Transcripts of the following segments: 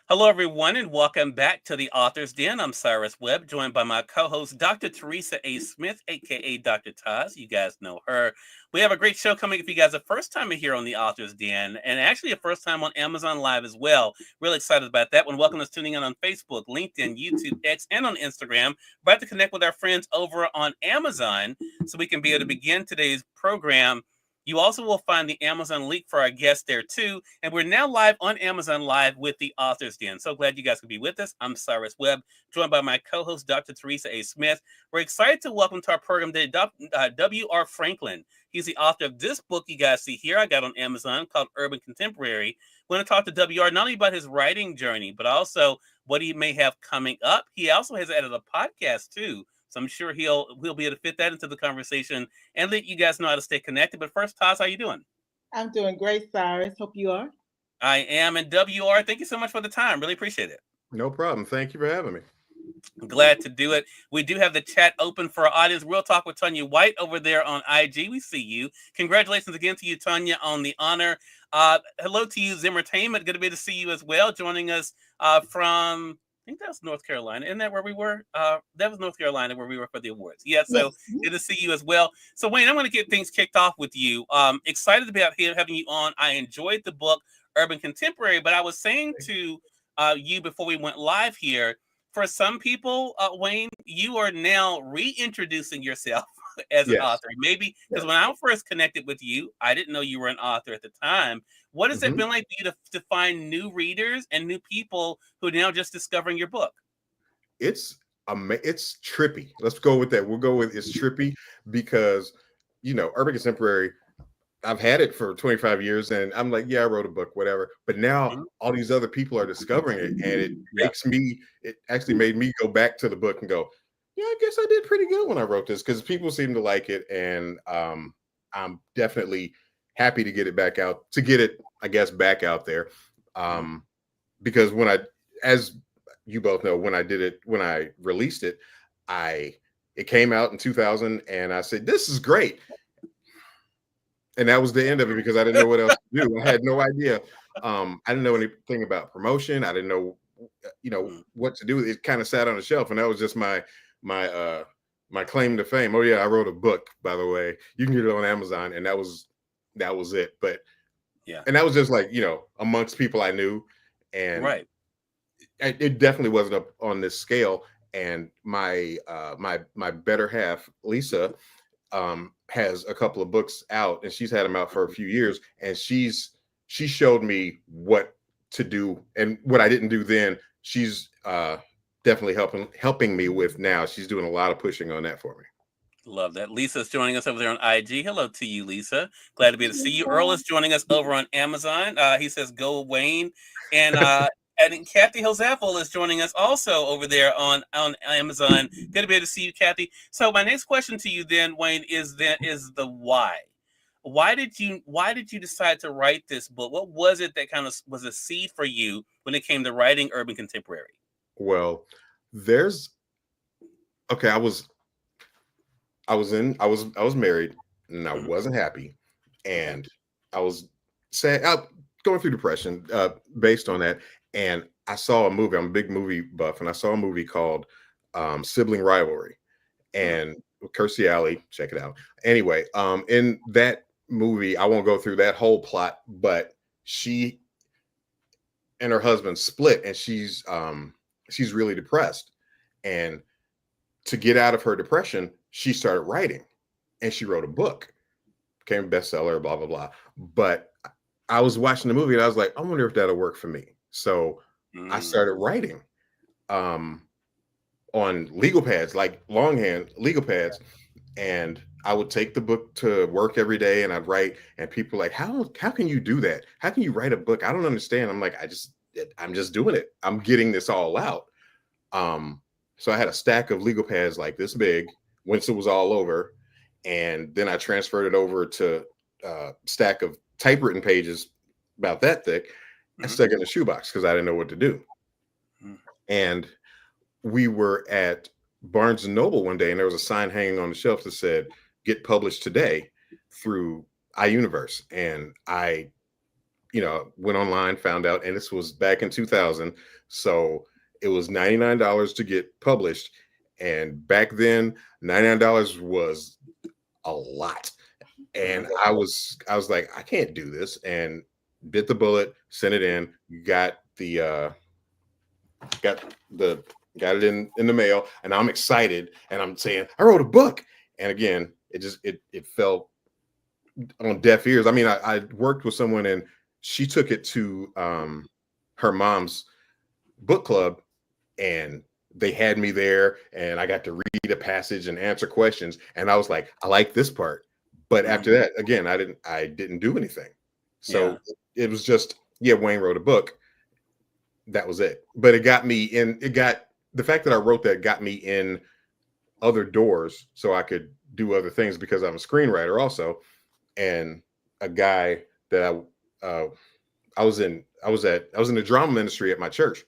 Hello, everyone, and welcome back to the Author's Den. I'm Cyrus Webb, joined by my co-host, Dr. Teresa A. Smith, aka Dr. Taz. You guys know her. We have a great show coming. If you guys are first time here on the Author's Den, and actually a first time on Amazon Live as well, really excited about that one. Welcome to tuning in on Facebook, LinkedIn, YouTube, X, and on Instagram. We're about to connect with our friends over on Amazon, so we can be able to begin today's program. You also will find the Amazon link for our guests there too. And we're now live on Amazon Live with the Authors Den. So glad you guys could be with us. I'm Cyrus Webb, joined by my co-host, Dr. Teresa A. Smith. We're excited to welcome to our program today W.R. Franklin. He's the author of this book you guys see here I got on Amazon called Urban Contemporary. We're going to talk to W.R. not only about his writing journey, but also what he may have coming up. He also has added a podcast too. So I'm sure he'll be able to fit that into the conversation and let you guys know how to stay connected. But first, Taz, how you doing? I'm doing great, Cyrus. Hope you are. I am. And WR, thank you so much for the time. Really appreciate it. No problem. Thank you for having me. Glad to do it. We do have the chat open for our audience. Real Talk with Tanya White over there on IG. We see you. Congratulations again to you, Tanya, on the honor. Hello to you, Zimmertainment. Good to be able to see you as well. Joining us from, I think that was North Carolina. Isn't that where we were? That was North Carolina where we were for the awards. Yeah, so Yes. good to see you as well. So, Wayne, I'm going to get things kicked off with you. Excited about having you on. I enjoyed the book, Urban Contemporary, but I was saying to you before we went live here, for some people, Wayne, you are now reintroducing yourself as an Yes. author. Maybe because Yes. when I first connected with you, I didn't know you were an author at the time. What has it hmm been like for you to find new readers and new people who are now just discovering your book? It's it's trippy. Let's go with that. We'll go with it's trippy because urban contemporary. I've had it for 25 years, and I'm like, yeah, I wrote a book, whatever. But now Mhm. all these other people are discovering it, and it Yeah. makes me. It actually made me go back to the book and go, yeah, I guess I did pretty good when I wrote this because people seem to like it, and I'm definitely happy to get it back out. To get it, I guess, back out there. Mhm. Um, because as you both know, when I released it, I it came out in 2000, and I said, "This is great," and that was the end of it because I didn't know what else to do. I had no idea. I didn't know anything about promotion. I didn't know, Mhm. what to do. It kind of sat on the shelf, and that was just my my claim to fame. Oh yeah, I wrote a book, by the way. You can get it on Amazon, and that was it. But Yeah. and that was just like amongst people I knew, and Right. it definitely wasn't up on this scale. And my better half, Lisa, has a couple of books out, and she's had them out for a few years, and she showed me what to do and what I didn't do then. She's definitely helping me with now. She's doing a lot of pushing on that for me. Love that. Lisa's joining us over there on IG. Hello to you, Lisa. Glad to be able to see you. Earl is joining us over on Amazon. He says, "Go Wayne," and then Kathy Hilzaffel is joining us also over there on Amazon. Good to be able to see you, Kathy. So my next question to you then, Wayne, is the why. Why did you decide to write this book? What was it that kind of was a seed for you when it came to writing urban contemporary? Well, there's okay. I was married, and I Mhm. wasn't happy, Okay. and I was sad, going through depression based on that. And I saw a movie. I'm a big movie buff, and I saw a movie called Sibling Rivalry, Mhm. and with Kirstie Alley. Check it out. Anyway, in that movie, I won't go through that whole plot, but she and her husband split, and she's really depressed. And to get out of her depression, she started writing, and she wrote a book, became a bestseller, blah blah blah. But I was watching the movie, and I was like, I wonder if that'll work for me. So I Mm. started writing um, on legal pads, like longhand legal pads, and I would take the book to work every day, and I'd write. And people were like, how can you do that? How can you write a book? I don't understand. I'm like, I'm just doing it. I'm getting this all out. Um, so I had a stack of legal pads like this big once it was all over, and then I transferred it over to a stack of typewritten pages about that thick and Mhm. stuck it in a shoebox because I didn't know what to do. Mhm. And we were at Barnes and Noble one day, and there was a sign hanging on the shelf that said, "Get published today through iUniverse." And I went online, found out, and this was back in 2000. So it was $99 to get published. And back then, $99 was a lot. And I was like, I can't do this. And bit the bullet, sent it in, got it in the mail, and I'm excited. And I'm saying, I wrote a book. And again, it fell on deaf ears. I mean, I worked with someone and she took it to her mom's book club, and they had me there, and I got to read a passage and answer questions. And I was like, I like this part. But after that, again, I didn't do anything. So it was just, Wayne wrote a book. That was it. But it got me in. The fact that I wrote that got me in other doors so I could do other things, because I'm a screenwriter also. And a guy that I was in the drama ministry at my church.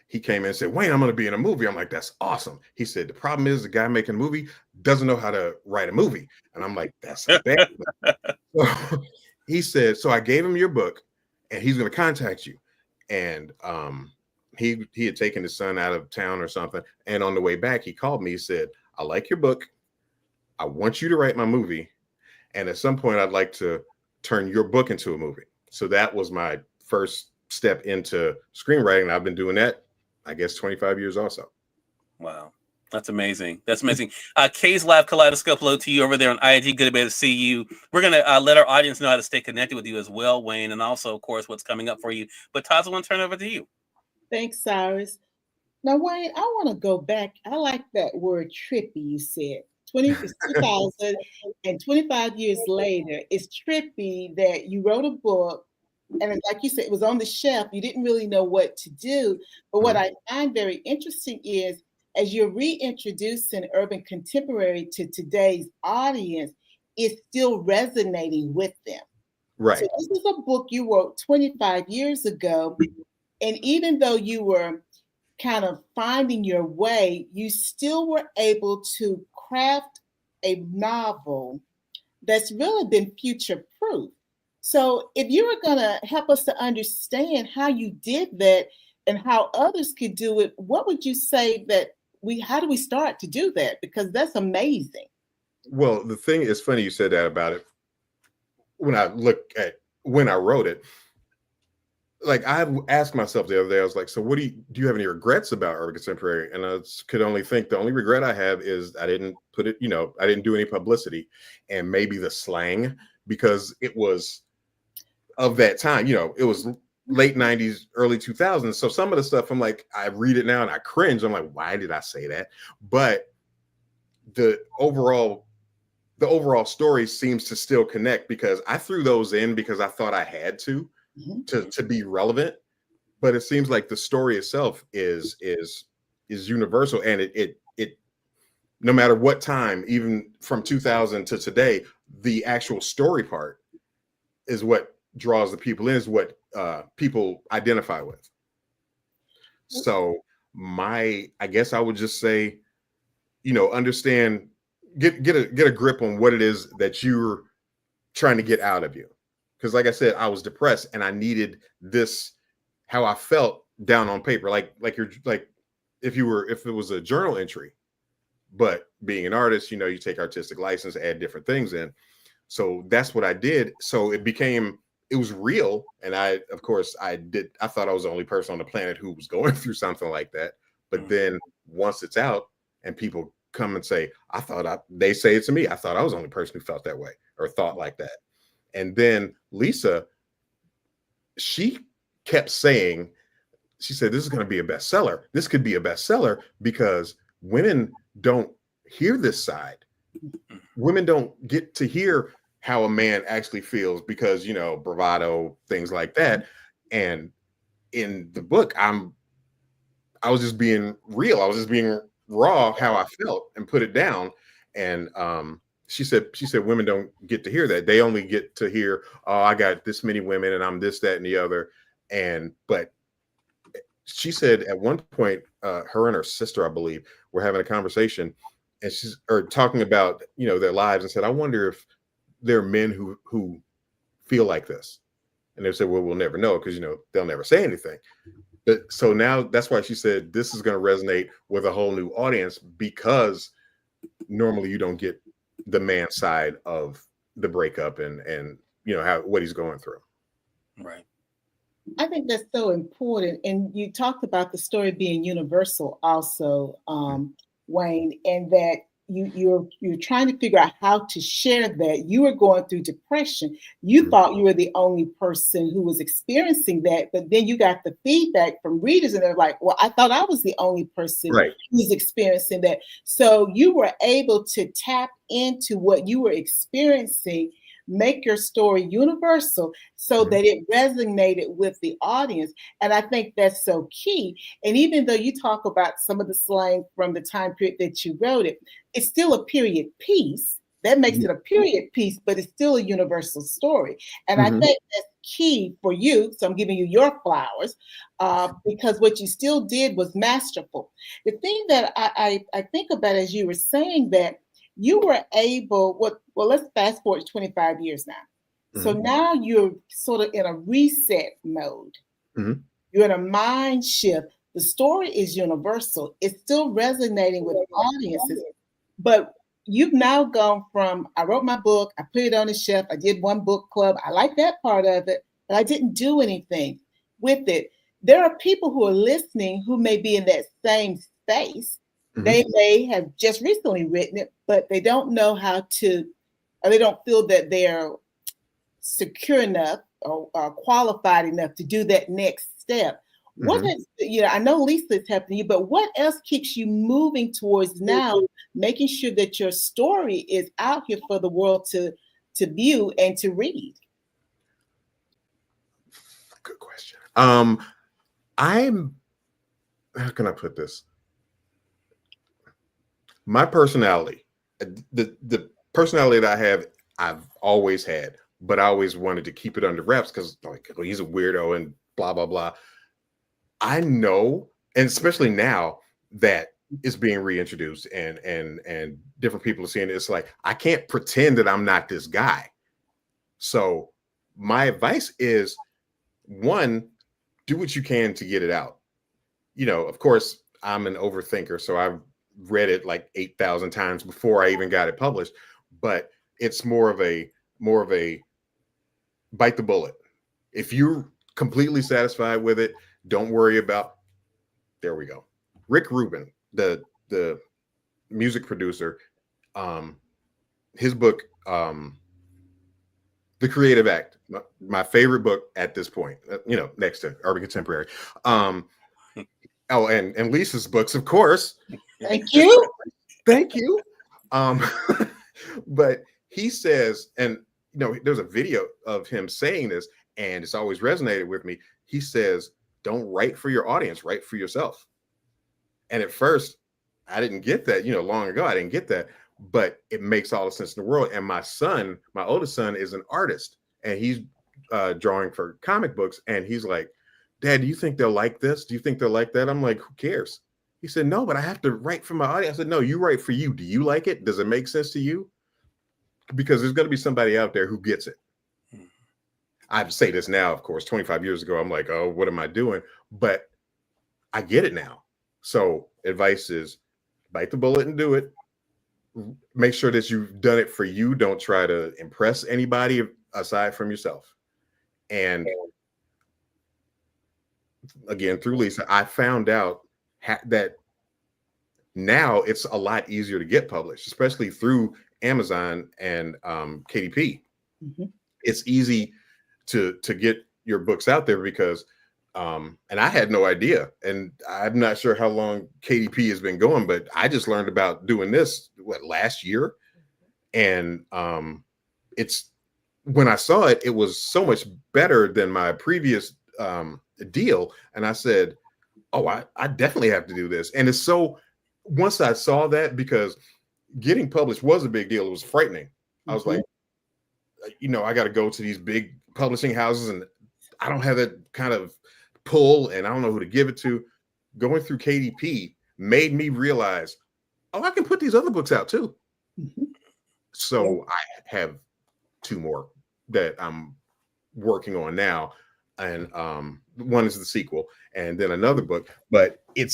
He came in and said, Wayne, I'm going to be in a movie. I'm like, that's awesome. He said, the problem is the guy making a movie doesn't know how to write a movie. And I'm like, that's bad. So he said, so I gave him your book and he's going to contact you. And he had taken his son out of town or something. And on the way back, he called me. He said, I like your book. I want you to write my movie. And at some point, I'd like to turn your book into a movie. So that was my first step into screenwriting. And I've been doing that, I guess, 25 years also. Wow. That's amazing. That's amazing. Kay's Live Kaleidoscope, hello to you over there on IG. Good to be able to see you. We're going to let our audience know how to stay connected with you as well, Wayne, and also, of course, what's coming up for you. But Taz, I want to turn it over to you. Thanks, Cyrus. Now, Wayne, I want to go back. I like that word trippy you said. 2000 and 25 years later, it's trippy that you wrote a book, and like you said, it was on the shelf. You didn't really know what to do. But what I find very interesting is, as you're reintroducing urban contemporary to today's audience, it's still resonating with them. Right. So this is a book you wrote 25 years ago. And even though you were kind of finding your way, you still were able to craft a novel that's really been future proof. So if you were going to help us to understand how you did that and how others could do it, what would you say how do we start to do that? Because that's amazing. Well, the thing is funny you said that about it. When I look at when I wrote it, like I asked myself the other day, I was like, so what do you have any regrets about urban contemporary? And I could only think the only regret I have is I didn't put it, I didn't do any publicity, and maybe the slang, because it was of that time, it was late 90s, early 2000s. So some of the stuff, I'm like, I read it now and I cringe. I'm like, why did I say that? But the overall story seems to still connect, because I threw those in because I thought I had to be relevant. But it seems like the story itself is universal, and it no matter what time, even from 2000 to today, the actual story part is what draws the people in, is what people identify with. So I guess I would just say, understand, get a grip on what it is that you're trying to get out of you. Because like I said, I was depressed and I needed this, how I felt, down on paper, like if it was a journal entry. But being an artist, you take artistic license, add different things in. So that's what I did. So it was real. And I thought I was the only person on the planet who was going through something like that. But then once it's out and people come and say, they say it to me, I thought I was the only person who felt that way or thought like that. And then Lisa, she kept saying, she said, this is going to be a bestseller. This could be a bestseller because women don't hear this side. Women don't get to hear how a man actually feels because, bravado, things like that. And in the book, I was just being real. I was just being raw, how I felt, and put it down. And she said women don't get to hear that. They only get to hear, oh, I got this many women and I'm this, that, and the other. But she said at one point, her and her sister, I believe, were having a conversation, and she's talking about, their lives, and said, I wonder if there are men who feel like this. And they said, well, we'll never know because, they'll never say anything. But so now that's why she said this is going to resonate with a whole new audience, because normally you don't get the man side of the breakup and what he's going through. Right. I think that's so important. And you talked about the story being universal also, Wayne, and that you're trying to figure out how to share that. You were going through depression. You thought you were the only person who was experiencing that, but then you got the feedback from readers and they're like, well, I thought I was the only person who's experiencing that. So you were able to tap into what you were experiencing, make your story universal so that it resonated with the audience. And I think that's so key. And even though you talk about some of the slang from the time period that you wrote it, it's still a period piece. That makes it a period piece, but it's still a universal story. And I think that's key for you. So I'm giving you your flowers because what you still did was masterful. The thing that I think about as you were saying that, you were able, well, let's fast forward 25 years now. So now you're sort of in a reset mode. You're in a mind shift. The story is universal. It's still resonating with audiences. But you've now gone from, I wrote my book, I put it on the shelf, I did one book club. I like that part of it, but I didn't do anything with it. There are people who are listening who may be in that same space. They may have just recently written it, but they don't know how to, or they don't feel that they're secure enough or qualified enough to do that next step. What is, I know Lisa's helping you, but what else keeps you moving towards now, making sure that your story is out here for the world to view and to read? Good question. How can I put this? My personality, the personality that I have, I've always had, but I always wanted to keep it under wraps because he's a weirdo and blah, blah, blah. I know, and especially now that it's being reintroduced and different people are seeing it, it's like, I can't pretend that I'm not this guy. So my advice is, one, do what you can to get it out. Of course, I'm an overthinker, so I've read it like 8,000 times before I even got it published, but it's more of a bite the bullet. If you're completely satisfied with it, don't worry about, there we go. Rick Rubin, the music producer, his book, The Creative Act, my favorite book at this point, next to Urban Contemporary. Oh, and Lisa's books, of course. Thank you. Thank you. But he says, and there's a video of him saying this, and it's always resonated with me. He says, don't write for your audience, write for yourself. And at first, I didn't get that, long ago, I didn't get that, but it makes all the sense in the world. And my oldest son is an artist, and he's drawing for comic books. And he's like, Dad, do you think they'll like this? Do you think they'll like that? I'm like, who cares? He said, no, but I have to write for my audience. I said, no, you write for you. Do you like it? Does it make sense to you? Because there's going to be somebody out there who gets it. I say this now, of course, 25 years ago, I'm like, oh, what am I doing? But I get it now. So advice is bite the bullet and do it. Make sure that you've done it for you. Don't try to impress anybody aside from yourself. And again, through Lisa, I found out that now it's a lot easier to get published, especially through Amazon and KDP. It's easy to get your books out there because, and I had no idea, and I'm not sure how long KDP has been going, but I just learned about doing this last year, and it's, when I saw it, it was so much better than my previous deal, and I said, oh, I definitely have to do this. And it's so, once I saw that, because getting published was a big deal, it was frightening. I was like, I got to go to these big publishing houses and I don't have that kind of pull and I don't know who to give it to. Going through KDP made me realize, oh, I can put these other books out too. So I have 2 more that I'm working on now, and one is the sequel, and then another book. But it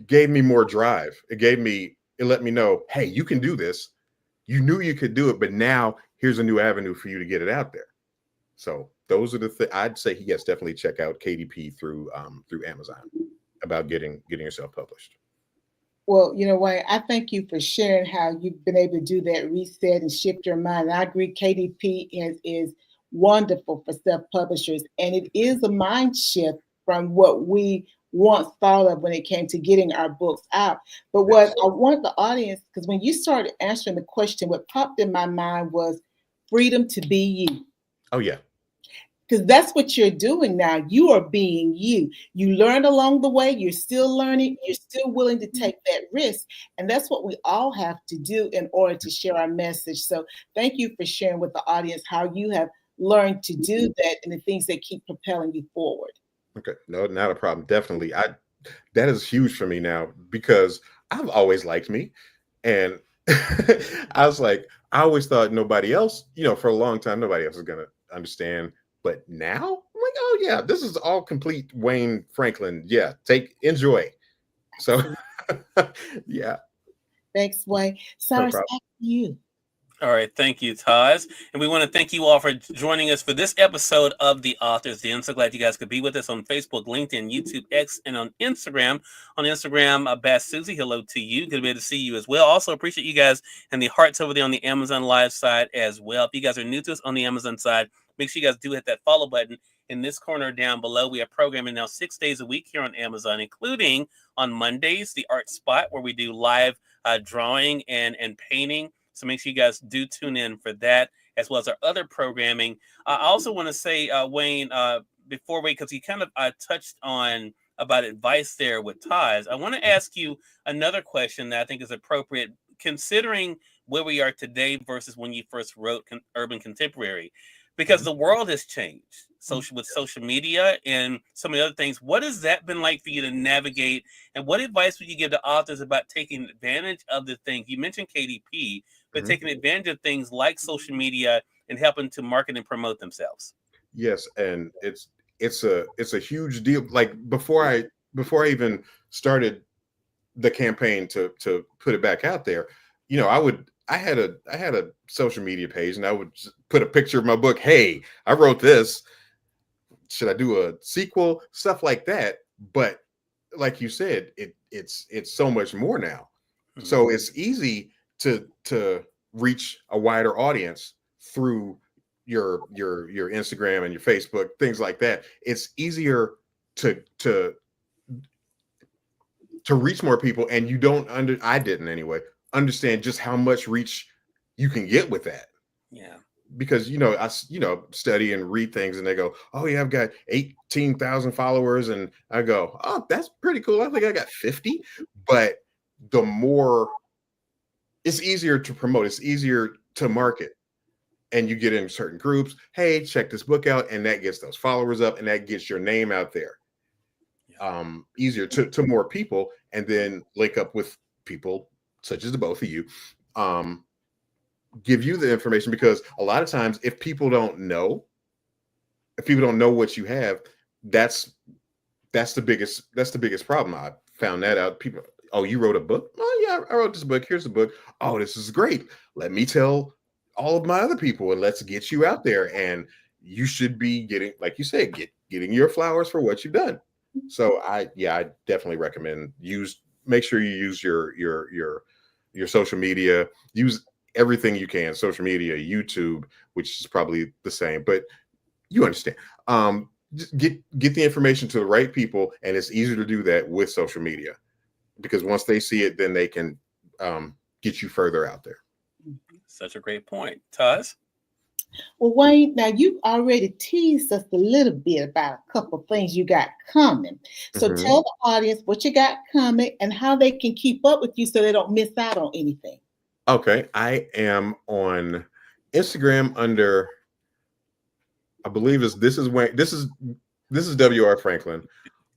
gave me more drive. It let me know, hey, you can do this. You knew you could do it, but now here's a new avenue for you to get it out there. So those are the things I'd say. Yes, definitely check out KDP through Amazon about getting yourself published. Well, Wayne, I thank you for sharing how you've been able to do that reset and shift your mind. And I agree, KDP is wonderful for self-publishers, and it is a mind shift from what we once thought of when it came to getting our books out. But what I want the audience, because when you started answering the question, what popped in my mind was freedom to be you. Oh, yeah. Because that's what you're doing now. You are being you. You learned along the way. You're still learning. You're still willing to take that risk. And that's what we all have to do in order to share our message. So thank you for sharing with the audience how you have learned to do that and the things that keep propelling you forward. Okay. No, not a problem. Definitely. That is huge for me now, because I've always liked me. And I was like, I always thought nobody else, for a long time, nobody else is going to understand. But now I'm like, oh yeah, this is all complete Wayne Franklin. Yeah, enjoy. So yeah. Thanks, Wayne. Cyrus, back to you. All right, thank you, Taz. And we want to thank you all for joining us for this episode of The Author's Den. So glad you guys could be with us on Facebook, LinkedIn, YouTube, X, and on Instagram. On Instagram, Bass Susie, hello to you. Good to be able to see you as well. Also appreciate you guys and the hearts over there on the Amazon Live side as well. If you guys are new to us on the Amazon side, make sure you guys do hit that follow button in this corner down below. We have programming now 6 days a week here on Amazon, including on Mondays, the Art Spot, where we do live drawing and painting. So make sure you guys do tune in for that, as well as our other programming. I also want to say, Wayne, before because you kind of touched on about advice there with Taz. I want to ask you another question that I think is appropriate, considering where we are today versus when you first wrote Urban Contemporary, because the world has changed with social media and some of the other things. What has that been like for you to navigate? And what advice would you give to authors about taking advantage of the things? You mentioned KDP, but taking advantage of things like social media and helping to market and promote themselves. Yes, and it's a huge deal. Like before I even started the campaign to put it back out there, I had a social media page, and I would put a picture of my book. Hey, I wrote this. Should I do a sequel? Stuff like that. But like you said, it's so much more now. Mm-hmm. So it's easy to reach a wider audience through your Instagram and your Facebook, things like that. It's easier to reach more people, and you don't I didn't anyway understand just how much reach you can get with that. Yeah. Because I study and read things, and they go, oh yeah, I've got 18,000 followers, and I go, oh, that's pretty cool. I think I got 50. But the more, it's easier to promote, it's easier to market, and you get in certain groups. Hey, check this book out, and that gets those followers up, and that gets your name out there. Easier to more people, and then link up with people such as the both of you. Give you the information, because a lot of times if people don't know what you have, that's the biggest problem. I found that out. People, oh, you wrote a book? Oh yeah, I wrote this book. Here's the book. Oh, this is great. Let me tell all of my other people, and let's get you out there. And you should be getting, like you said, getting your flowers for what you've done. So I definitely recommend make sure you use your social media. Use everything you can, social media, YouTube, which is probably the same, but you understand. Just get the information to the right people, and it's easier to do that with social media, because once they see it, then they can get you further out there. Such a great point. Taz? Well, Wayne, now you already teased us a little bit about a couple of things you got coming. So tell the audience what you got coming and how they can keep up with you so they don't miss out on anything. Okay, I am on Instagram under, I believe this is W.R. Franklin,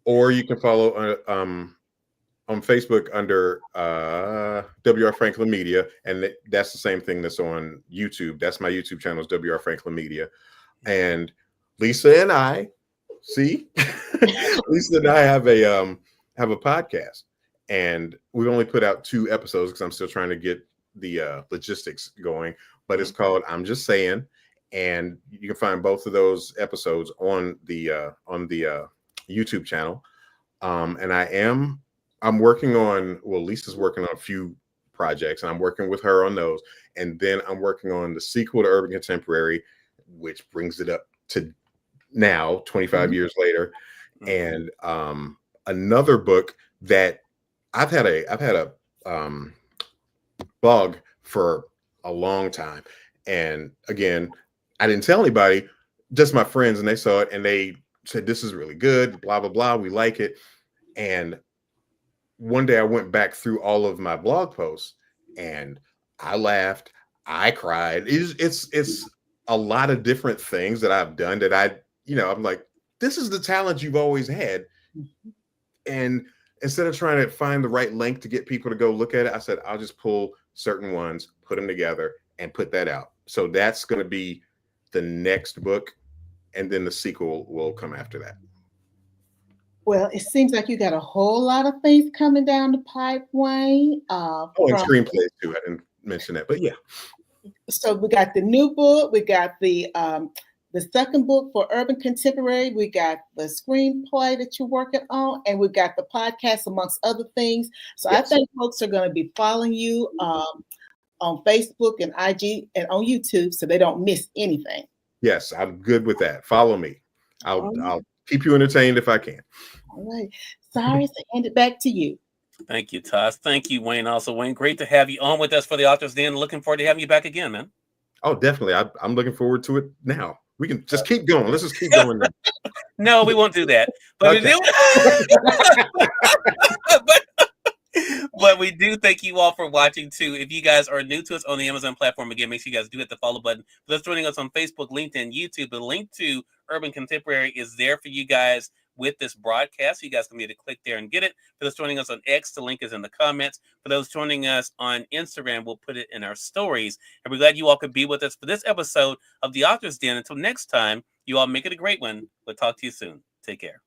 or you can follow on Facebook under W.R. Franklin Media, and that's the same thing that's on YouTube. That's my YouTube channel, is W.R. Franklin Media. And Lisa and I, see, Lisa and I have a podcast, and we've only put out 2 episodes because I'm still trying to get the logistics going. But it's called "I'm Just Saying," and you can find both of those episodes on the YouTube channel. And I'm working on, well, Lisa's working on a few projects, and I'm working with her on those. And then I'm working on the sequel to Urban Contemporary, which brings it up to now, 25 years later. And another book that I've had a blog for a long time. And again, I didn't tell anybody, just my friends, and they saw it and they said, "This is really good, blah, blah, blah. We like it." And one day I went back through all of my blog posts and I laughed, I cried. It's a lot of different things that I've done that I'm like, this is the talent you've always had. And instead of trying to find the right link to get people to go look at it, I said, I'll just pull certain ones, put them together, and put that out. So that's going to be the next book. And then the sequel will come after that. Well, it seems like you got a whole lot of things coming down the pipe, Wayne. And screenplays too. I didn't mention that, but yeah. So we got the new book, we got the second book for Urban Contemporary, we got the screenplay that you're working on, and we got the podcast, amongst other things. So yes. I think folks are going to be following you on Facebook and IG and on YouTube, so they don't miss anything. Yes, I'm good with that. Follow me. I'll keep you entertained if I can. All right. Cyrus, I hand it back to you. Thank you, Toss. Thank you, Wayne. Also, Wayne, great to have you on with us for the Authors Den. Looking forward to having you back again, man. Oh, definitely. I'm looking forward to it now. We can just keep going. Let's just keep going now. No, we won't do that. But okay. But we do thank you all for watching too. If you guys are new to us on the Amazon platform, again, make sure you guys do hit the follow button. For those joining us on Facebook, LinkedIn, YouTube, the link to Urban Contemporary is there for you guys with this broadcast. You guys can be able to click there and get it. For those joining us on X, the link is in the comments. For those joining us on Instagram, we'll put it in our stories. And we're glad you all could be with us for this episode of The Authors Den. Until next time, you all make it a great one. We'll talk to you soon. Take care.